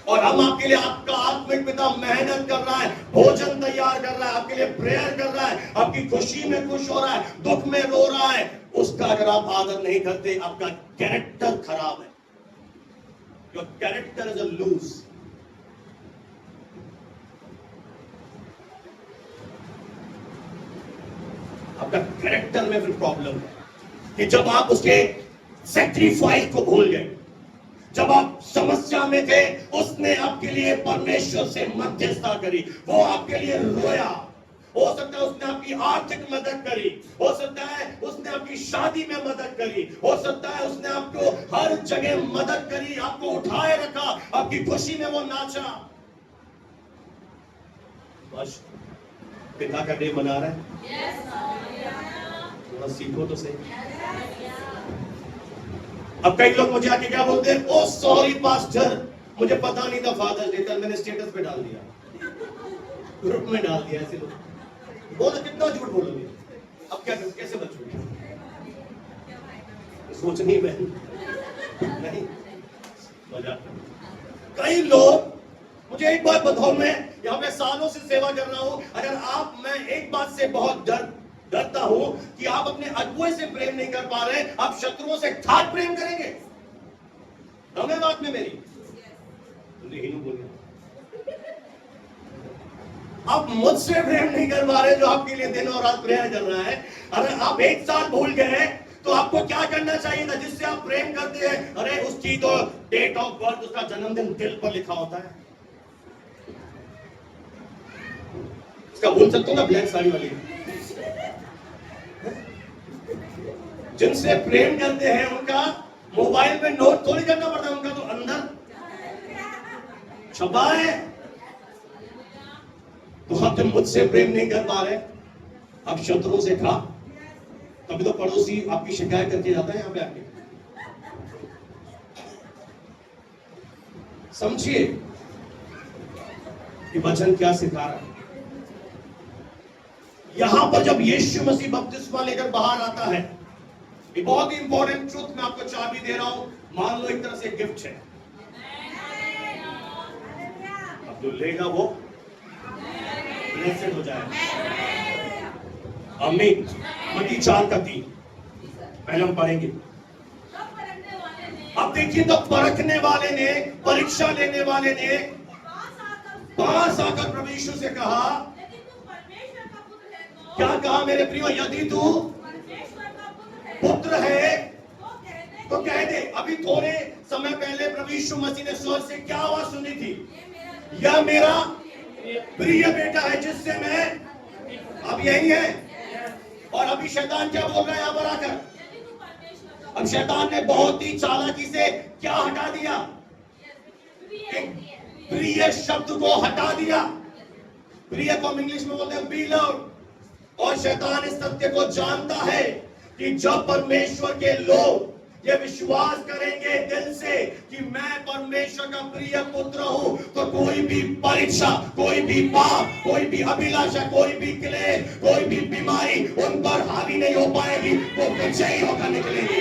A: और हम आपके लिए, आपका आत्मिक पिता मेहनत कर रहा है, भोजन तैयार कर रहा है, आपके लिए प्रेयर कर रहा है, आपकी खुशी में खुश हो रहा है, दुख में रो रहा है। उसका अगर आप आदर नहीं करते, आपका कैरेक्टर खराब है। Your character is a loose. आपका कैरेक्टर में फिर प्रॉब्लम है कि जब आप उसके सैक्रिफाइस को भूल गए, जब आप समस्या में थे, उसने आपके लिए परमेश्वर से मध्यस्थता करी, वो आपके लिए रोया। हो सकता है उसने आपकी आर्थिक मदद करी, हो सकता है उसने आपकी शादी में मदद करी, हो सकता है उसने आपको हर जगह मदद करी, आपको उठाए रखा, आपकी खुशी में वो नाचा। बस पिता का डे मना रहा है, थोड़ा सीखो तो सही। अब कई लोग मुझे आके क्या बोलते हैं, ओ सॉरी पास्टर, मुझे पता नहीं था फादर्स डे, मैंने स्टेटस पे डाल दिया, ग्रुप में डाल दिया। ऐसे लोग बोलो, कितना झूठ बोलोगे, अब क्या कैसे बचोगे? सोच नहीं बहन, नहीं मजाक। कई लोग, मुझे एक बात बताओ, मैं यहाँ पे सालों से सेवा कर रहा हूँ, अगर आप, मैं एक बात से बहुत डरता हूं कि आप अपने अगुए से प्रेम नहीं कर पा रहे, आप शत्रुओं से ठाट प्रेम करेंगे। दम है बात में मेरी, तुमने बोल, आप मुझसे प्रेम नहीं कर पा रहे जो आपके लिए दिन और रात प्रेयर कर रहा है। अगर आप 1 साल भूल गए तो आपको क्या करना चाहिए था जिससे आप प्रेम करते हैं? अरे उसकी तो डेट ऑफ बर्थ, उसका जन्मदिन दिल पर लिखा होता है। इसका बोल सकता हूं ना, ब्लैक साड़ी वाली। जिनसे प्रेम करते हैं उनका मोबाइल पे नोट थोड़ी करना पड़ता है, उनका तो अंदर छपा है। तो आप जब मुझसे प्रेम नहीं कर पा रहे, आप शत्रुओं से खा, तभी तो पड़ोसी आपकी शिकायत करके जाता है यहाँ पे आके। समझिए कि वचन क्या सिखा रहा है। यहां पर जब यीशु मसीह बपतिस्मा लेकर बाहर आता है, ये बहुत ही इंपॉर्टेंट ट्रुथ मैं आपको चाबी दे रहा हूं, मान लो एक तरह से गिफ्ट है। अब जो लेगा वो ब्लेस्ड हो जाएगा। आमीन। मत्ती 4:3 पहले हम पढ़ेंगे। अब देखिए, तो परखने वाले ने, परीक्षा लेने वाले ने पास आकर प्रभु यीशु से कहा, क्या कहा मेरे प्रियो? यदि तू पुत्र है तो कह दे। अभी थोड़े समय पहले प्रभु यीशु मसीह ने स्वर्ग से क्या आवाज सुनी थी? यह मेरा प्रिय बेटा है जिससे मैं अब यही है। और अभी शैतान क्या बोल रहा है यहाँ पर आकर?
B: यदि तू परमेश्वर का
A: अब शैतान ने बहुत ही चालाकी से क्या हटा दिया? एक प्रिय शब्द को हटा दिया। प्रिय को हम इंग्लिश में बोलते हैं beloved। और शैतान इस सत्य को जानता है कि जब परमेश्वर के लोग ये विश्वास करेंगे दिल से कि मैं परमेश्वर का प्रिय पुत्र हूं, तो कोई भी परीक्षा, कोई भी पाप, कोई भी अभिलाषा, कोई भी क्लेश, कोई भी बीमारी उन पर हावी नहीं हो पाएगी। वो विजयी होकर निकलेंगे।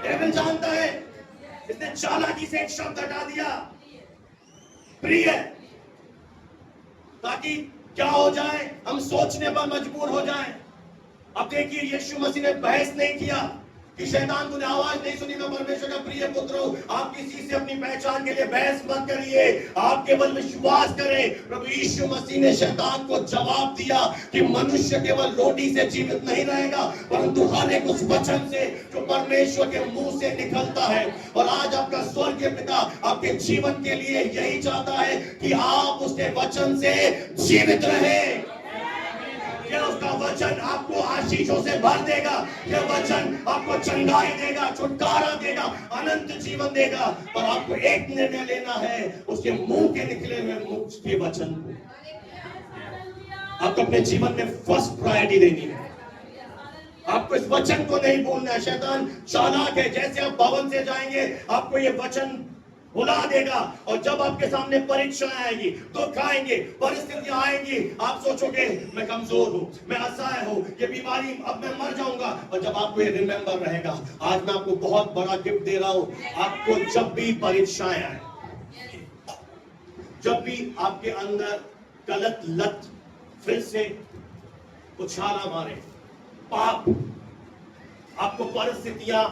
A: डेविल जानता है, इसने चालाकी से एक शब्द हटा दिया, प्रिय, ताकि क्या हो जाए, हम सोचने पर मजबूर हो जाएं। अब देखिए, यीशु मसीह ने बहस नहीं किया कि शैतान तूने आवाज नहीं सुनी, मैं परमेश्वर का प्रिय पुत्र हूं। आप किसी से अपनी पहचान के लिए बहस मत करिए, आप केवल विश्वास करें। प्रभु यीशु मसीह ने शैतान को जवाब दिया कि मनुष्य केवल रोटी से जीवित नहीं रहेगा, परंतु हर एक उस वचन से जो परमेश्वर के मुंह से निकलता है। और आज आपका स्वर्गीय पिता आपके जीवन के लिए यही चाहता है कि आप उसके वचन से जीवित रहे। यह उसका वचन आपको आशीषों से भर देगा, यह वचन आपको चंगाई देगा, छुटकारा देगा, अनंत जीवन देगा। पर आपको एक निर्णय लेना है, उसके मुंह के निकले हुए मुख के वचन को आपको अपने जीवन में फर्स्ट प्रायोरिटी देनी है। आपको इस वचन को नहीं भूलना है। शैतान चालाक है, जैसे आप भवन से जाएंगे आपको ये वचन भुला देगा। और जब आपके सामने परीक्षाएं आएंगी, दुख आएंगे, परिस्थितियां आएंगी, आप सोचोगे मैं कमजोर हूं, मैं असहाय हूं, ये बीमारी, अब मैं मर जाऊंगा। और जब आपको ये रिमेंबर रहेगा, आज मैं आपको बहुत बड़ा गिफ्ट दे रहा हूं। आपको जब भी परीक्षाएं आए, जब भी आपके अंदर गलत लत फिर से उछाला मारे, पाप आपको परिस्थितियां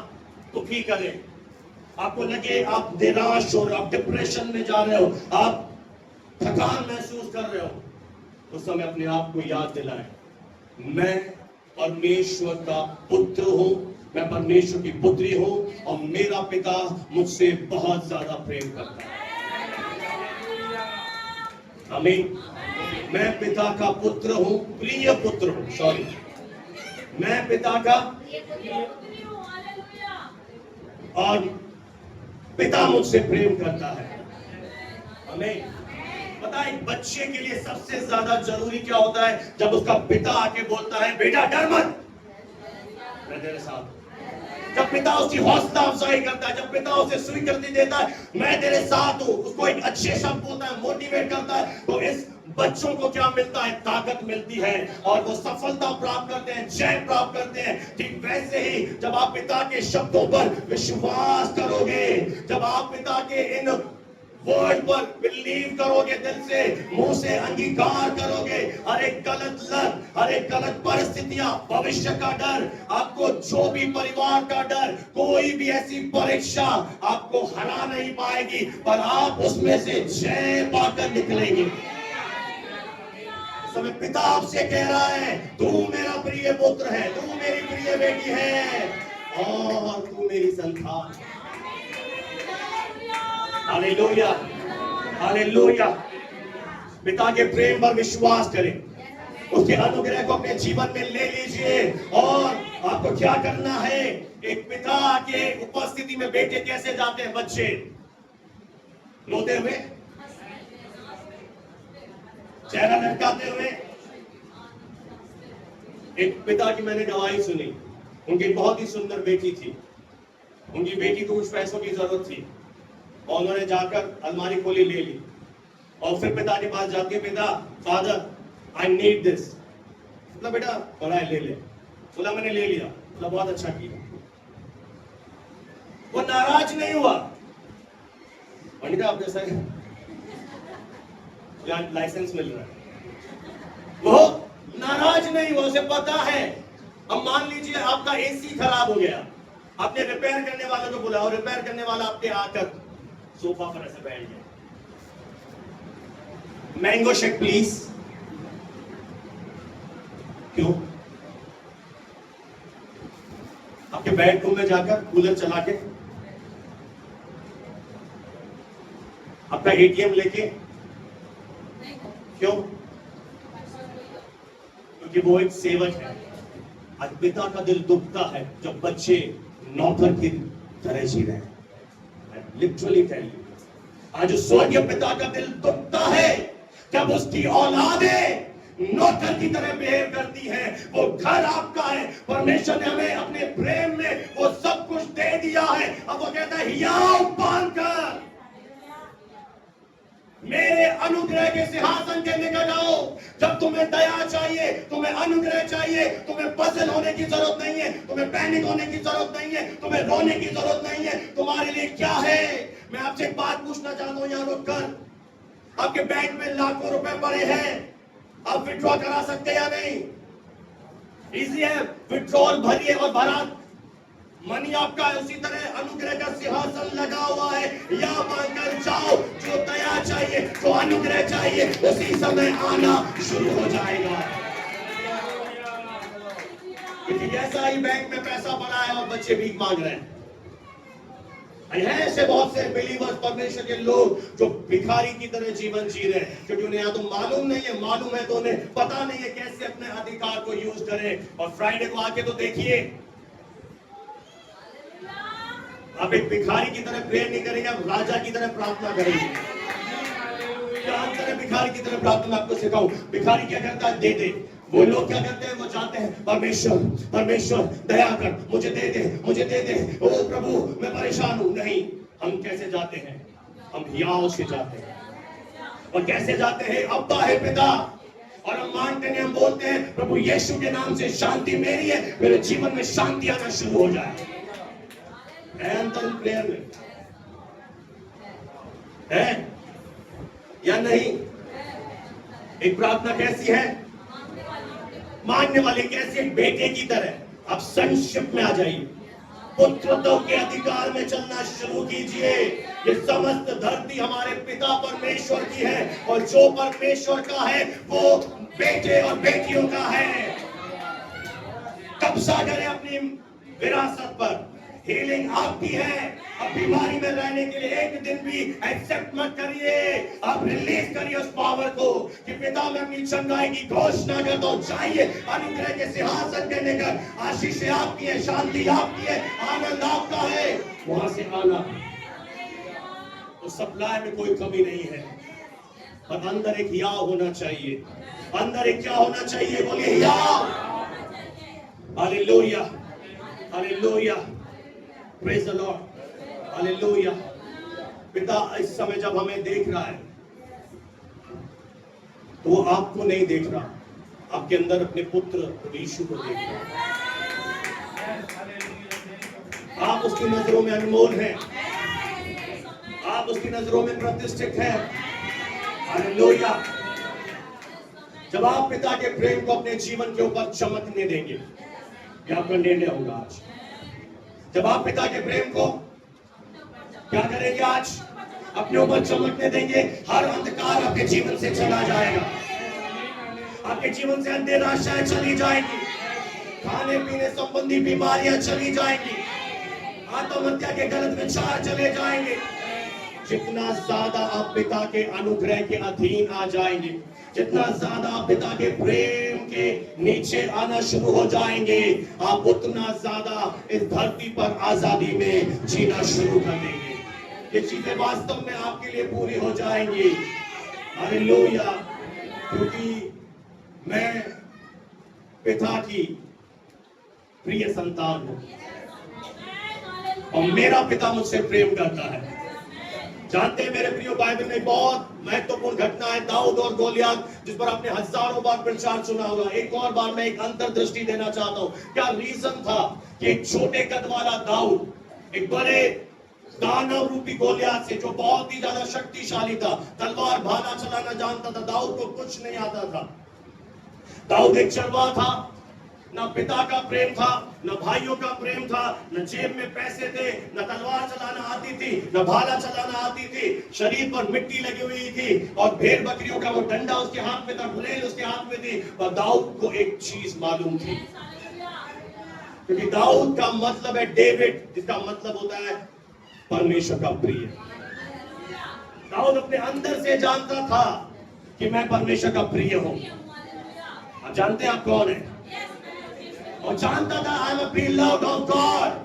A: दुखी करें, आपको लगे आप निराश हो रहे हो, आप डिप्रेशन में जा रहे हो, आप थकान महसूस कर रहे हो, उस समय अपने आप को याद दिलाएं, मैं परमेश्वर का पुत्र हूं, मैं परमेश्वर की पुत्री हूं, और मेरा पिता मुझसे बहुत ज्यादा प्रेम करता है। आमीन। मैं पिता का पुत्र हूं, प्रिय पुत्र हूं, सॉरी, मैं पिता का, और पिता मुझसे प्रेम करता है। हमें पता है, एक बच्चे के लिए सबसे ज्यादा जरूरी क्या होता है? जब उसका पिता आके बोलता है बेटा डर मत, मैं तेरे साथ। जब पिता उसकी हौसला अफजाई करता है, जब पिता उसे स्वीकृति देता है मैं तेरे साथ हूं, उसको एक अच्छे शब्द बोलता है, मोटिवेट करता है, तो इस बच्चों को क्या मिलता है? ताकत मिलती है, और वो सफलता प्राप्त करते हैं, जय प्राप्त करते हैं। ठीक वैसे ही जब आप पिता के शब्दों पर विश्वास करोगे, जब आप पिता के इन वर्ड पर बिलीव करोगे, दिल से, मुंह से अंगीकार करोगे, हर एक गलत लत, हर एक गलत परिस्थितियां, भविष्य का डर, आपको जो भी परिवार का डर, कोई भी ऐसी परीक्षा आपको हरा नहीं पाएगी, पर आप उसमें से जय पाकर निकलेंगे। समय पिता आपसे कह रहा है तू मेरा प्रिय पुत्र है, तू मेरी प्रिय बेटी है, और तू मेरी संतान। Hallelujah, hallelujah. पिता के प्रेम पर विश्वास करें, उसके अनुग्रह को अपने जीवन में ले लीजिए। और आपको क्या करना है? एक पिता के उपस्थिति में बेटे कैसे जाते हैं? बच्चे रोते हुए, चेहरा लटकाते हुए। एक पिता की मैंने गवाही सुनी, उनकी बहुत ही सुंदर बेटी थी, उनकी बेटी को कुछ पैसों की जरूरत थी, और उन्होंने जाकर अलमारी खोली, ले ली, और फिर पिता के पास जाके, पिता, फादर आई नीड दिस, मतलब बेटा पढ़ाई ले ले। बोला मैंने ले लिया, मतलब बहुत अच्छा किया। वो नाराज नहीं हुआ, पंडित आप जैसा लाइसेंस मिल रहा है, वो नाराज नहीं हुआ, उसे पता है। अब मान लीजिए आपका एसी खराब हो गया, आपने रिपेयर करने वाले को बुलाया, और रिपेयर करने वाला आपके आकर सोफा पर ऐसे बैठ गया, मैंगो शेक प्लीज। क्यों? आपके बेडरूम में जाकर कूलर चला के, आपका एटीएम लेके, क्यों? कि वो एक सेवक है। आज पिता का दिल दुखता है जब बच्चे नौकर की तरह जी रहे हैं। लिटरली टेल यू, आज उस स्वर्गीय पिता का दिल दुखता है जब उसकी औलादें नौकर की तरह बिहेव करती है। वो घर आपका है, परमेश्वर ने हमें अपने प्रेम में वो सब कुछ दे दिया है। अब वो कहता है हियाव पालकर मेरे अनुग्रह के सिंहासन के निकट आओ। जब तुम्हें दया चाहिए, तुम्हें अनुग्रह चाहिए, तुम्हें पजल होने की जरूरत नहीं है, तुम्हें पैनिक होने की जरूरत नहीं है, तुम्हें रोने की जरूरत नहीं है। तुम्हारे लिए क्या है? मैं आपसे एक बात पूछना चाहता हूं यहां रुककर, आपके बैंक में लाखों रुपए पड़े हैं, आप विड्रॉ करा सकते हैं या नहीं? इजी है, विड्रॉल भरिए और भरा मनी आपका है। उसी तरह अनुग्रह का सिंहासन लगा हुआ है, या मांगकर जाओ। जो दया चाहिए, जो अनुग्रह चाहिए, उसी समय आना शुरू हो जाएगा। क्योंकि ऐसा ही बैंक में पैसा पड़ा है और बच्चे भीख मांग रहे हैं। ऐसे बहुत से बिलीवर्स, परमेश्वर के लोग जो भिखारी की तरह जीवन जी रहे हैं, क्योंकि उन्हें या तो मालूम नहीं है, मालूम है तो उन्हें पता नहीं है कैसे अपने अधिकार को यूज करें। और फ्राइडे को आके तो देखिए, आप एक भिखारी की तरह प्रेयर नहीं करेंगे, आप राजा की तरह प्रार्थना करेंगे। भिखारी की तरह प्रार्थना आपको सिखाऊं। भिखारी क्या करता है? दे दे। वो लोग क्या करते हैं? वो चाहते हैं परमेश्वर परमेश्वर दया कर, मुझे दे दे, मुझे दे दे। ओ प्रभु मैं परेशान हूं। नहीं, हम कैसे जाते हैं? हम हियाव से जाते हैं। और कैसे जाते हैं? अब्बा है पिता। और हम मांगते हैं, हम बोलते हैं प्रभु यीशु के नाम से शांति मेरी है, मेरे जीवन में शांति आना शुरू हो जाए। अंतर प्रेयर में है या नहीं? एक प्रार्थना कैसी है? मांगने वाले कैसे? एक बेटे की तरह। अब संक्षिप्त में आ जाइए, पुत्रत्व के अधिकार में चलना शुरू कीजिए। ये समस्त धरती हमारे पिता परमेश्वर की है, और जो परमेश्वर का है वो बेटे और बेटियों का है। कब्जा करें अपनी विरासत पर। हीलिंग आपकी है। अब बीमारी में रहने के लिए एक दिन भी एक्सेप्ट मत करिए। आप रिलीज करिए उस पावर को कि पिता मैं अपनी चंगाई की घोषणा करता हूं। चाहिए अनुग्रह के सिंहासन के निकट। आशीष आपकी है, शांति आपकी है, आनंद आपका है। वहां से आना तो सप्लाई में कोई कमी नहीं है, पर अंदर एक हियाव होना चाहिए। अंदर एक क्या होना चाहिए? बोलिए हियाव। Hallelujah, hallelujah, praise the Lord, hallelujah. पिता इस समय जब हमें देख रहा है तो वो आपको नहीं देख रहा, आपके अंदर अपने पुत्र यीशु को देख रहा है। आप उसकी नजरों में अनमोल हैं, आप उसकी नजरों में प्रतिष्ठित हैं। हालेलुया। जब आप पिता के प्रेम को अपने जीवन के ऊपर चमकने देंगे, क्या आपका निर्णय होगा आज? जब आप पिता के प्रेम को क्या करेंगे आज? अपने ऊपर चमकने देंगे, हर अंधकार आपके जीवन से चला जाएगा। आपके जीवन से अंधेर आशाएं चली जाएंगी, खाने पीने संबंधी बीमारियां चली जाएंगी, आत्महत्या के गलत विचार चले जाएंगे। जितना ज्यादा आप पिता के अनुग्रह के अधीन आ जाएंगे, जितना ज्यादा आप पिता के प्रेम के नीचे आना शुरू हो जाएंगे, आप उतना ज्यादा इस धरती पर आजादी में जीना शुरू कर देंगे। ये चीजें वास्तव में आपके लिए पूरी हो जाएंगी। हालेलुया। क्योंकि मैं पिता की प्रिय संतान हूं और मेरा पिता मुझसे प्रेम करता है। जानते हैं मेरे प्रिय, बाइबल में बहुत महत्वपूर्ण घटना है, दाऊद और गोलियत, जिस पर आपने हजारों बार प्रचार सुना होगा। एक और बार मैं एक अंतर्दृष्टि देना चाहता हूं। क्या रीजन था कि एक छोटे कद वाला दाऊद एक बड़े दानव रूपी गोलियत से, जो बहुत ही ज्यादा शक्तिशाली था, तलवार भाला चलाना जानता था, दाऊद को कुछ नहीं आता था। दाऊद एक चरवाहा था, ना पिता का प्रेम था, न भाइयों का प्रेम था, न जेब में पैसे थे, न तलवार चलाना आती थी, न भाला चलाना आती थी। शरीर पर मिट्टी लगी हुई थी और भेड़ बकरियों का वो डंडा उसके हाथ में था, गुलेल उसके हाथ में थी। पर दाऊद को एक चीज मालूम थी, क्योंकि दाऊद का मतलब है डेविड, जिसका मतलब होता है परमेश्वर का प्रिय। दाऊद अपने अंदर से जानता था कि मैं परमेश्वर का प्रिय हूं। आप जानते हैं आप कौन है? और जानता था I am a beloved of God।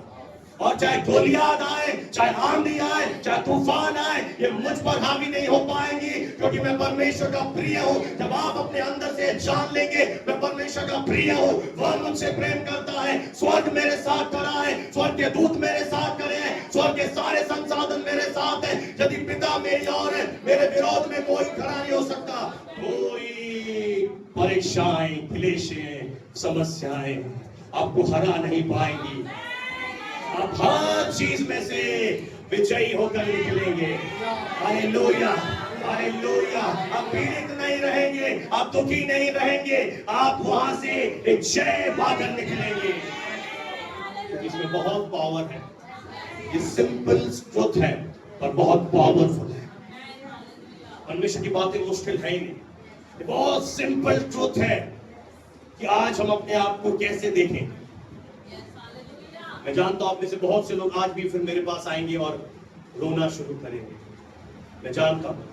A: और चाहे गोलियात आए, चाहे आंधी आए, चाहे तूफान आए, ये मुझ पर हावी नहीं हो पाएंगी, क्योंकि मैं परमेश्वर का प्रिय हूँ। जब आप अपने अंदर से जान लेंगे मैं परमेश्वर का प्रिय हूँ, वह मुझसे प्रेम करता है, स्वर्ग मेरे साथ खड़ा है, स्वर्ग के दूत मेरे साथ खड़े हैं, स्वर्ग के सारे संसाधन मेरे साथ हैं। यदि पिता मेरी ओर है, मेरे विरोध में कोई खड़ा नहीं हो सकता। कोई परीक्षाएं, क्लेशें, समस्याएं आपको हरा नहीं पाएंगी। आप हर चीज में से विजयी होकर निकलेंगे। Hallelujah, hallelujah. आप पीड़ित नहीं रहेंगे, आप दुखी नहीं रहेंगे, आप वहां से एक जय पाकर निकलेंगे। इसमें बहुत पावर है। ये सिंपल ट्रुथ है और बहुत पावरफुल है। परमेश्वर की बातें मुश्किल है ही नहीं। ये बहुत सिंपल ट्रुथ है कि आज हम अपने आप को कैसे देखें। मैं जानता हूं आप में से बहुत से लोग आज भी फिर मेरे पास आएंगे और रोना शुरू करेंगे। मैं जानता हूं,